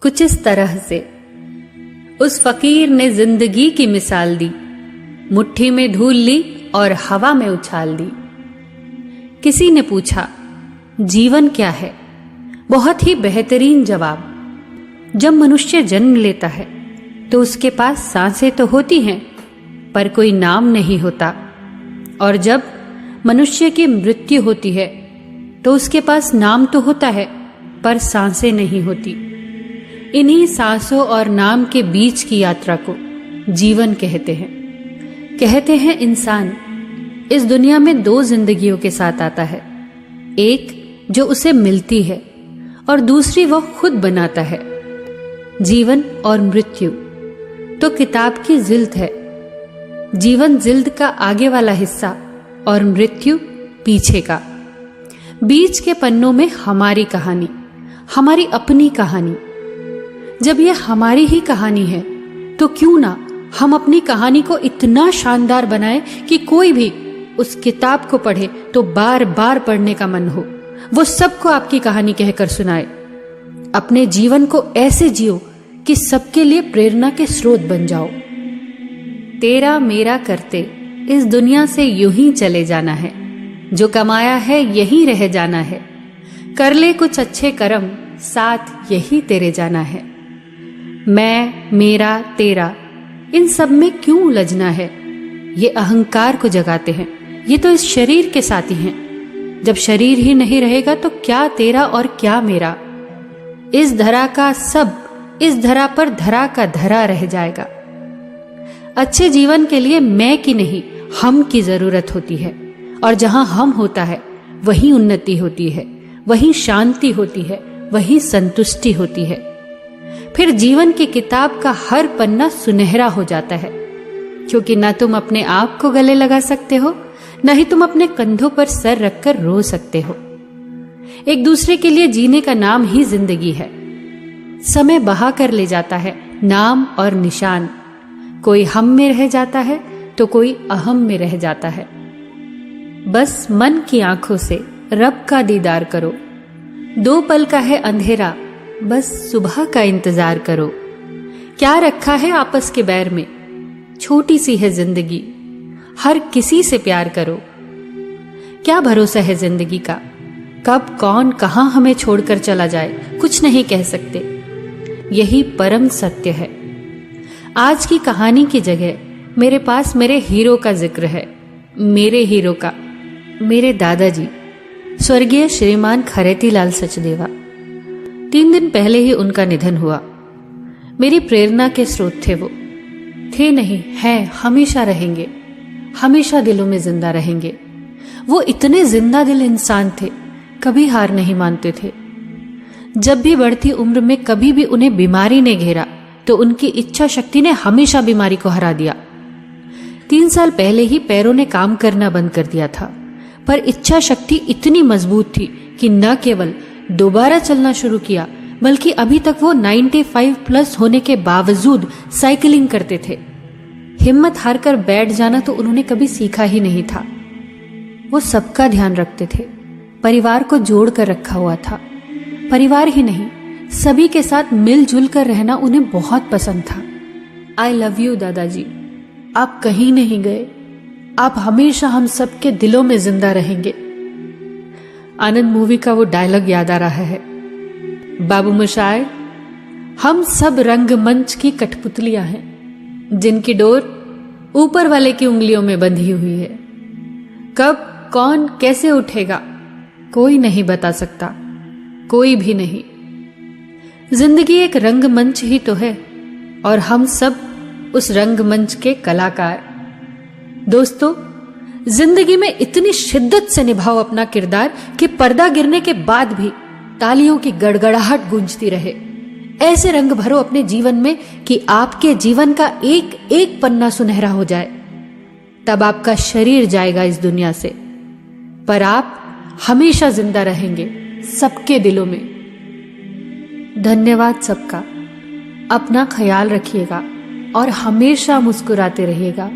कुछ इस तरह से उस फकीर ने जिंदगी की मिसाल दी, मुट्ठी में धूल ली और हवा में उछाल दी। किसी ने पूछा, जीवन क्या है? बहुत ही बेहतरीन जवाब। जब मनुष्य जन्म लेता है तो उसके पास सांसें तो होती हैं, पर कोई नाम नहीं होता। और जब मनुष्य की मृत्यु होती है तो उसके पास नाम तो होता है, पर सांसें नहीं होती। इन्हीं सांसों और नाम के बीच की यात्रा को जीवन कहते हैं। कहते हैं इंसान इस दुनिया में दो जिंदगियों के साथ आता है, एक जो उसे मिलती है और दूसरी वो खुद बनाता है। जीवन और मृत्यु तो किताब की जिल्द है। जीवन जिल्द का आगे वाला हिस्सा और मृत्यु पीछे का। बीच के पन्नों में हमारी कहानी, हमारी अपनी कहानी। जब यह हमारी ही कहानी है तो क्यों ना हम अपनी कहानी को इतना शानदार बनाएं कि कोई भी उस किताब को पढ़े तो बार बार पढ़ने का मन हो। वो सबको आपकी कहानी कहकर सुनाए। अपने जीवन को ऐसे जियो कि सबके लिए प्रेरणा के स्रोत बन जाओ। तेरा मेरा करते इस दुनिया से यूं ही चले जाना है, जो कमाया है यहीं रह जाना है। कर ले कुछ अच्छे कर्म, साथ यही तेरे जाना है। मैं, मेरा, तेरा, इन सब में क्यों उलझना है? ये अहंकार को जगाते हैं। ये तो इस शरीर के साथी हैं। जब शरीर ही नहीं रहेगा तो क्या तेरा और क्या मेरा? इस धरा का सब इस धरा पर धरा का धरा रह जाएगा। अच्छे जीवन के लिए मैं की नहीं, हम की जरूरत होती है। और जहां हम होता है वहीं उन्नति होती है, वहीं शांति होती है, वहीं संतुष्टि होती है। फिर जीवन की किताब का हर पन्ना सुनहरा हो जाता है, क्योंकि ना तुम अपने आप को गले लगा सकते हो, न ही तुम अपने कंधों पर सर रखकर रो सकते हो। एक दूसरे के लिए जीने का नाम ही जिंदगी है। समय बहा कर ले जाता है नाम और निशान। कोई हम में रह जाता है तो कोई अहम में रह जाता है। बस मन की आंखों से रब का दीदार करो। 2 पल का है अंधेरा, बस सुबह का इंतजार करो। क्या रखा है आपस के बैर में? छोटी सी है जिंदगी, हर किसी से प्यार करो। क्या भरोसा है जिंदगी का? कब कौन कहां हमें छोड़कर चला जाए, कुछ नहीं कह सकते। यही परम सत्य है। आज की कहानी की जगह मेरे पास मेरे हीरो का जिक्र है। मेरे हीरो का, मेरे दादाजी स्वर्गीय श्रीमान खरेतीलाल सचदेवा। 3 दिन पहले ही उनका निधन हुआ। मेरी प्रेरणा के स्रोत थे वो। थे नहीं, हैं, हमेशा रहेंगे, हमेशा दिलों में जिंदा रहेंगे। वो इतने जिंदा दिल इंसान थे, कभी हार नहीं मानते थे। जब भी बढ़ती उम्र में कभी भी उन्हें बीमारी ने घेरा तो उनकी इच्छा शक्ति ने हमेशा बीमारी को हरा दिया। 3 साल पहले ही पैरों ने काम करना बंद कर दिया था, पर इच्छा शक्ति इतनी मजबूत थी कि न केवल दोबारा चलना शुरू किया, बल्कि अभी तक वो 95 प्लस होने के बावजूद साइकिलिंग करते थे। हिम्मत हारकर बैठ जाना तो उन्होंने कभी सीखा ही नहीं था। वो सबका ध्यान रखते थे, परिवार को जोड़ कर रखा हुआ था। परिवार ही नहीं, सभी के साथ मिलजुल कर रहना उन्हें बहुत पसंद था। आई लव यू दादाजी। आप कहीं नहीं गए, आप हमेशा हम सबके दिलों में जिंदा रहेंगे। आनंद मूवी का वो डायलॉग याद आ रहा है, बाबू मोशाय, हम सब रंगमंच की कठपुतलियां हैं जिनकी डोर ऊपर वाले की उंगलियों में बंधी हुई है। कब कौन कैसे उठेगा कोई नहीं बता सकता, कोई भी नहीं। जिंदगी एक रंगमंच ही तो है और हम सब उस रंगमंच के कलाकार। दोस्तों, जिंदगी में इतनी शिद्दत से निभाओ अपना किरदार कि पर्दा गिरने के बाद भी तालियों की गड़गड़ाहट गूंजती रहे। ऐसे रंग भरो अपने जीवन में कि आपके जीवन का एक एक पन्ना सुनहरा हो जाए। तब आपका शरीर जाएगा इस दुनिया से, पर आप हमेशा जिंदा रहेंगे सबके दिलों में। धन्यवाद सबका। अपना ख्याल रखिएगा और हमेशा मुस्कुराते रहिएगा।